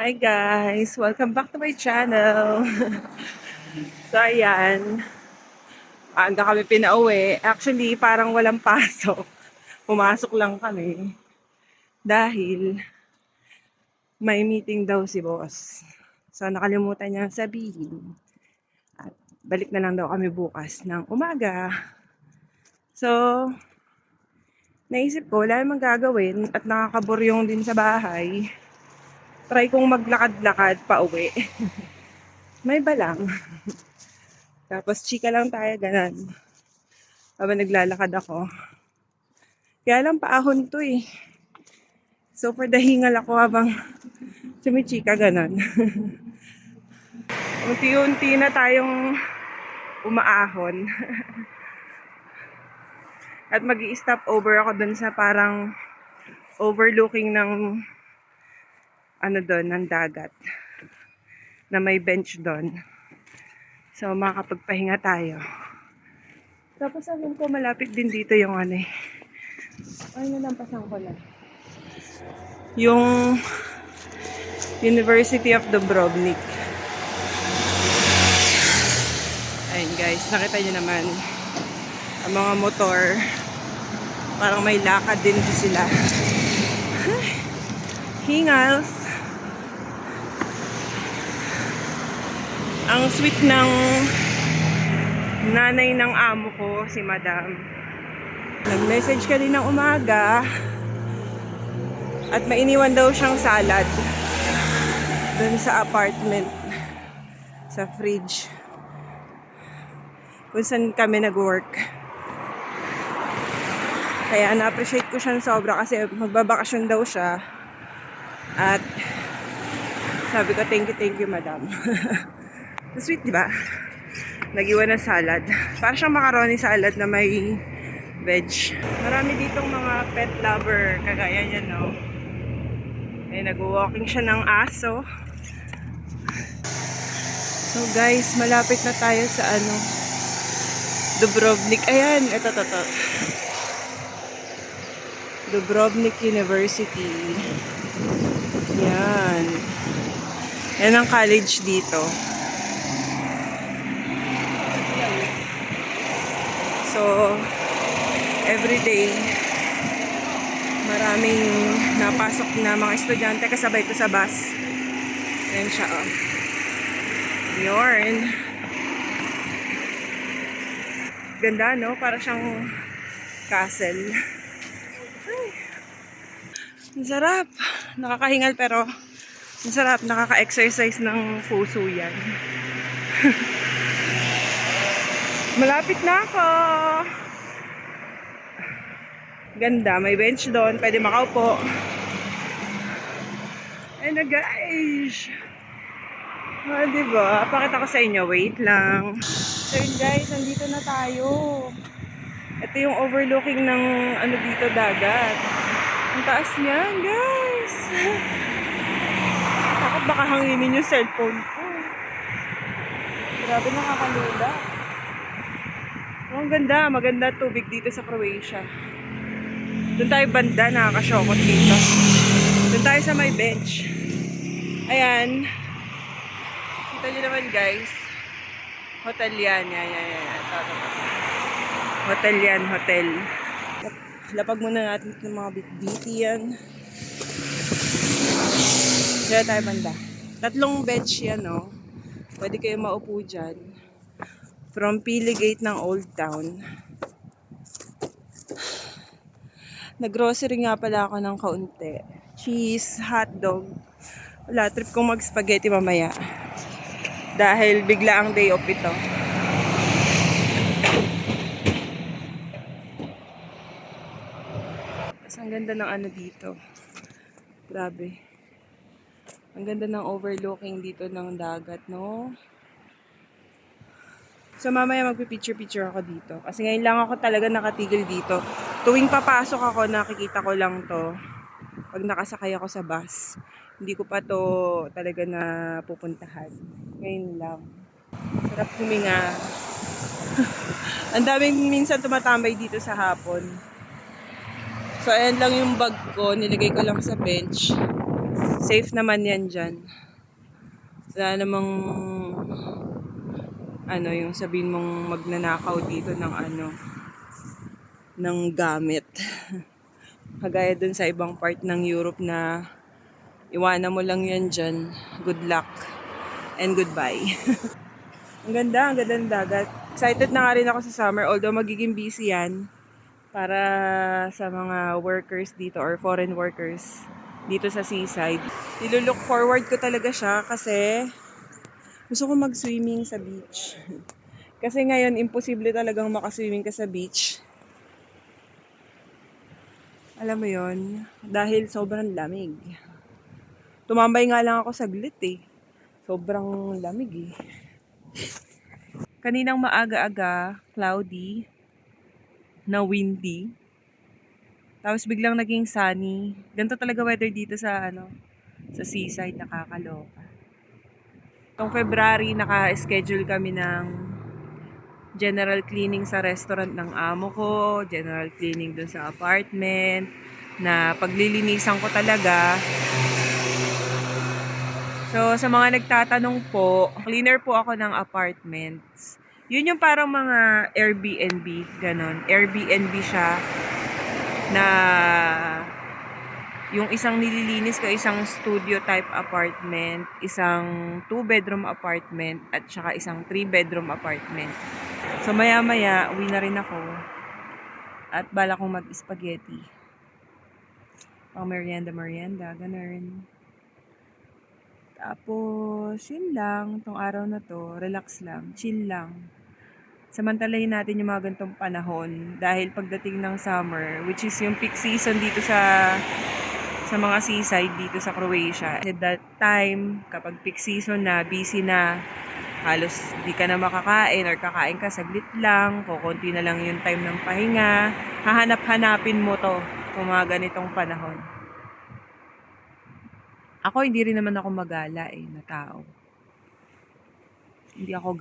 Hi guys! Welcome back to my channel. So ayan, aga kami pinauwi. Actually, parang walang pasok. Pumasok lang kami. Dahil may meeting daw si boss. So nakalimutan niyang sabihin. At balik na lang daw kami bukas ng umaga. So, naisip ko, wala namang gagawin at nakakaburyong din sa bahay. Try kong maglakad-lakad pa uwi. May ba lang? Tapos chika lang tayo, ganun. Habang naglalakad ako. Kaya lang paahon to eh. So for the hingal ako habang sumichika, ganun. Unti-unti na tayong umaahon. At mag-i-stop over ako dun sa parang overlooking ng ano doon, ng dagat. Na may bench doon. So makakapagpahinga tayo. Tapos alam ko malapit din dito yung ano eh. Ay, nalampasan ko lang. Yung University of Dubrovnik. Ayun guys, nakita nyo naman ang mga motor. Parang may lakad din sila. Hingals. Ang sweet ng nanay ng amo ko, si Madam. Nag-message kaninang umaga at mainiwan daw siyang salad dun sa apartment, sa fridge kung saan kami nag-work. Kaya na-appreciate ko siyang sobra kasi magbabakasyon daw siya. At sabi ko, thank you, Madam. Sweet, di ba? Nag-iwan ng salad. Para siyang macaroni salad na may veg. Marami ditong mga pet lover. Kagaya niya, no? Eh, nag-walking siya ng aso. So, guys, malapit na tayo sa ano, Dubrovnik. Ayan, ito. Dubrovnik University. Yan. Yan ang college dito. So, everyday, maraming napasok na mga estudyante kasabay ko sa bus. Yan siya, oh. Yorn. Ganda, no? Para siyang castle. Ay. Ang sarap. Nakakahingal pero ang sarap. Nakaka-exercise ng puso yan. Malapit na ako. Ganda. May bench doon. Pwede makaupo. Ayun na guys. Ah, diba? Pakita ko sa inyo. Wait lang. So yun guys, nandito na tayo. Ito yung overlooking ng ano dito, dagat. Ang taas niyan, guys. Takot baka hanginin yung cellphone ko. Grabe, nakakalula. Oh, ang ganda. Maganda tubig dito sa Croatia. Doon tayo banda, nakakasyokot dito. Doon tayo sa may bench. Ayan. Kita nyo naman guys. Hotel yan. Yan. Hotel yan, hotel. Lapag muna natin ng mga bitbiti yan. Diyan tayo banda. 3 bench yan, no? Pwede kayo maupo dyan. From Pili Gate ng Old Town. Nag-grocery nga pala ako ng kaunti. Cheese, hotdog. Wala, trip kong mag-spaghetti mamaya. Dahil bigla ang day off ito. Mas ang ganda ng ano dito. Grabe. Ang ganda ng overlooking dito ng dagat, no? So mamaya magpipicture-picture ako dito. Kasi ngayon lang ako talaga nakatigil dito. Tuwing papasok ako, nakikita ko lang to. Pag nakasakay ako sa bus. Hindi ko pa to talaga na pupuntahan. Ngayon lang. Sarap huminga. Ang daming minsan tumatambay dito sa hapon. So ayan lang yung bag ko. Nilagay ko lang sa bench. Safe naman yan dyan. Wala namang yung sabihin mong magnanakaw dito ng ng gamit. Kagaya dun sa ibang part ng Europe na iwanan mo lang yan dyan. Good luck and goodbye. Ang ganda ng dagat. Excited na nga rin ako sa summer, although magiging busy yan para sa mga workers dito or foreign workers dito sa seaside. Nilulook forward ko talaga siya kasi gusto ko mag-swimming sa beach. Kasi ngayon, imposible talagang makaswimming ka sa beach. Alam mo yon, dahil sobrang lamig. Tumambay nga lang ako saglit eh. Sobrang lamig eh. Kaninang maaga-aga, cloudy, na windy. Tapos biglang naging sunny. Ganito talaga weather dito sa sa seaside, nakakaloka. Noong February, naka-schedule kami ng general cleaning sa restaurant ng amo ko, general cleaning dun sa apartment, na paglilinisan ko talaga. So, sa mga nagtatanong po, cleaner po ako ng apartments. Yun yung parang mga Airbnb, ganon. Airbnb siya na yung isang nililinis ko, isang studio type apartment, isang 2-bedroom apartment, at saka isang 3-bedroom apartment. So maya-maya, uwi na rin ako. At bala kong mag-spaghetti. Pang merienda, ganun. Tapos, yun lang. Tong araw na to, relax lang, chill lang. Samantalahin natin yung mga ganitong panahon. Dahil pagdating ng summer, which is yung peak season dito sa mga seaside dito sa Croatia. At that time, kapag peak season na, busy na, halos di ka na makakain or kakain ka saglit lang, kukunti na lang yung time ng pahinga, hahanap-hanapin mo to kung mga ganitong panahon. Ako, hindi rin naman ako magala na tao. Hindi ako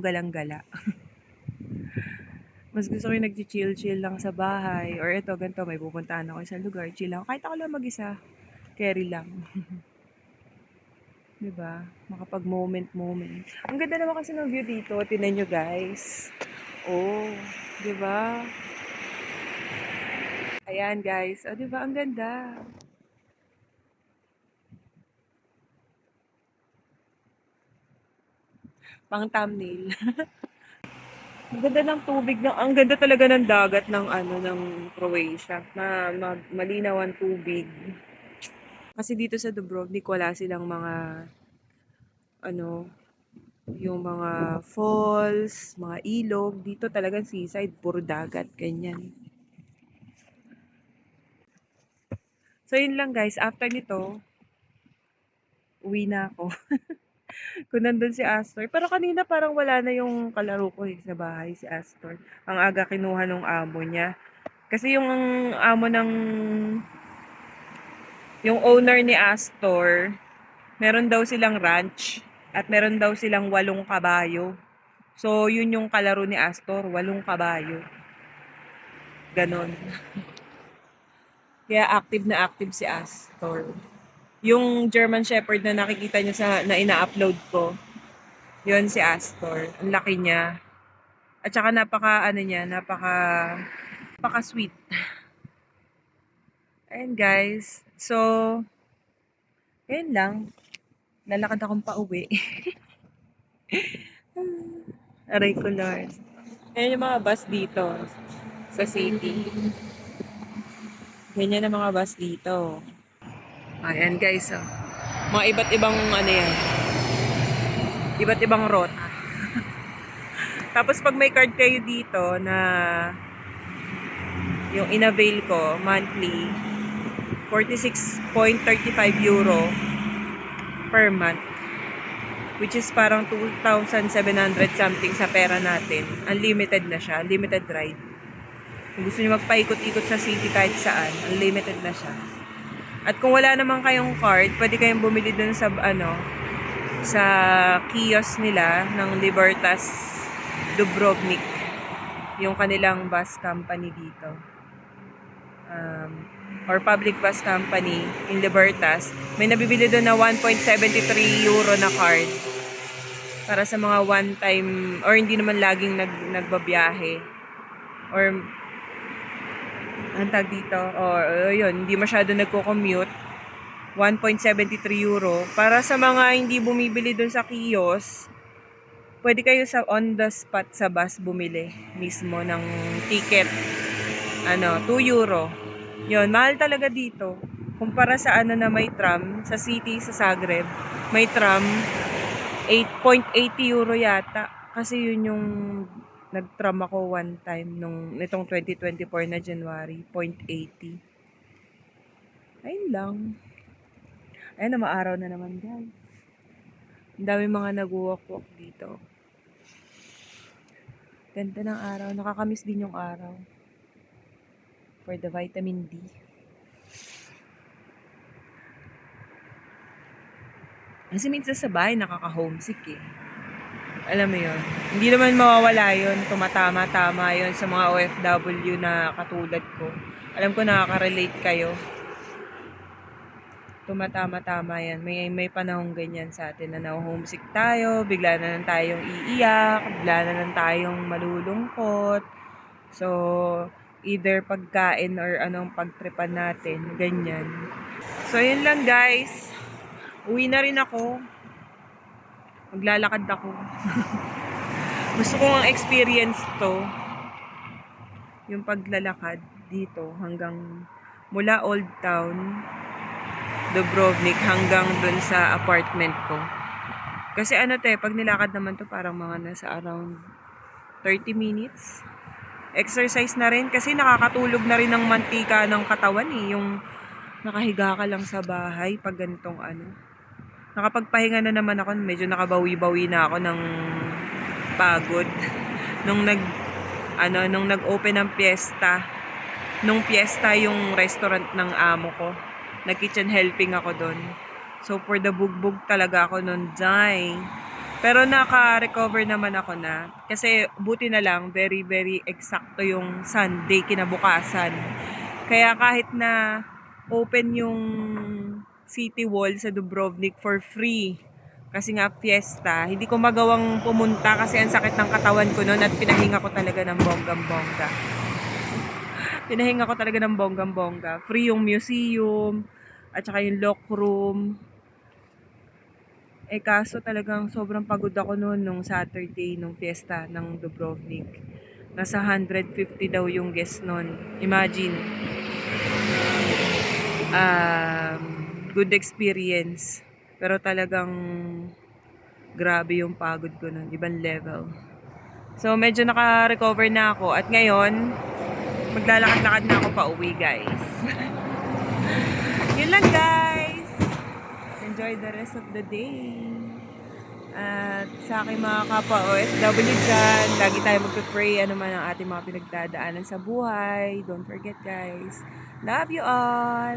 galang-gala. Mas gusto ko yung nag-chill lang sa bahay. Or ito, ganito, may pupuntahan ako sa lugar, chill lang. Kahit ako lang mag-isa, carry lang. Diba? Makapag-moment. Ang ganda naman kasi ng view dito. Tingnan nyo, guys. Oh, diba? Ayan, guys. Oh, diba? Ang ganda. Pang thumbnail. Ang ganda ng tubig, ang ganda talaga ng dagat ng ng Croatia. Malinaw ang tubig. Kasi dito sa Dubrovnik wala silang mga yung mga falls, mga ilog. Dito talagang seaside, puro dagat, ganyan. So yun lang guys, after nito, uwi na ako. Kung nandun si Astor. Pero kanina parang wala na yung kalaro ko sa bahay, si Astor. Ang aga kinuha nung amo niya. Kasi yung amo yung owner ni Astor, meron daw silang ranch at meron daw silang 8 kabayo. So, yun yung kalaro ni Astor, 8 kabayo. Ganon. Kaya active si Astor. Yung German Shepherd na nakikita niyo na ina-upload ko, yun si Astor. Ang laki niya. At saka napaka sweet. Ayan guys. So, ayun lang. Lalakad akong pauwi. Aray ko Lord. Ayan yung mga bus dito sa city. Ganyan ang mga bus dito. Ayan guys. Mga iba't ibang yan. Iba't ibang rota. Tapos pag may card kayo dito na yung in-avail ko monthly, 46.35 euro per month. Which is parang 2,700 something sa pera natin. Unlimited na siya. Unlimited ride. Kung gusto niyo magpaikot-ikot sa city kahit saan, unlimited na siya. At kung wala naman kayong card, pwede kayong bumili dun sa sa kiosk nila ng Libertas Dubrovnik. Yung kanilang bus company dito. or public bus company in Libertas, may nabibili doon na 1.73 euro na card para sa mga one time or hindi naman laging nagbabiyahe or ang tag dito or yun, hindi masyado nagko-commute. 1.73 euro para sa mga hindi bumibili doon sa kiosk. Pwede kayo sa on the spot sa bus bumili mismo ng ticket. 2 euro. Yun, mahal talaga dito. Kumpara sa na may tram, sa city, sa Zagreb, may tram, 8.80 euro yata. Kasi yun yung nag-tram ako one time nitong 2024 na January, 0.80. Ayun lang. Ayun na, maaraw na naman guys. Ang dami mga nag-walk-walk dito. Ganda ng araw. Nakakamiss din yung araw. For the vitamin D. Kasi minsan sa bahay nakaka-homesick eh. Alam mo yun. Hindi naman mawawala yun. Tumatama-tama yun sa mga OFW na katulad ko. Alam ko nakaka-relate kayo. Tumatama-tama yan. May panahong ganyan sa atin na na-homesick tayo. Bigla na lang tayong iiyak. Bigla na lang tayong malulungkot. So, either pagkain or anong pagtripan natin. Ganyan. So, yun lang guys. Uwi na rin ako. Maglalakad ako. Gusto ko ang experience to. Yung paglalakad dito hanggang mula Old Town, Dubrovnik hanggang dun sa apartment ko. Kasi pag nilakad naman to parang mga nasa around 30 minutes. Exercise na rin kasi nakakatulog na rin ng mantika ng katawan eh. Yung nakahiga ka lang sa bahay pag ganitong Nakapagpahinga na naman ako, medyo nakabawi-bawi na ako ng pagod. Nung nag-open ng Fiesta. Nung Fiesta yung restaurant ng amo ko. Nag-kitchen helping ako doon. So for the bugbog talaga ako noon, Jai. Pero naka-recover naman ako na. Kasi buti na lang, very very eksakto yung Sunday kinabukasan. Kaya kahit na open yung city wall sa Dubrovnik for free. Kasi nga fiesta, hindi ko magawang pumunta kasi ang sakit ng katawan ko noon at pinahinga ko talaga ng bonggang-bongga. Pinahinga ko talaga ng bonggang-bongga. Free yung museum at saka yung lock room. Kaso talagang sobrang pagod ako noon nung Saturday, nung fiesta ng Dubrovnik. Nasa 150 daw yung guest noon. Imagine. Good experience. Pero talagang grabe yung pagod ko nun. Ibang level. So, medyo naka-recover na ako. At ngayon, maglalakad-lakad na ako pa uwi, guys. Yun lang, guys. Enjoy the rest of the day. At sa aking mga kapwa OFW dyan, lagi tayo magpipray ano man ang ating mga pinagdadaanan sa buhay. Don't forget, guys. Love you all.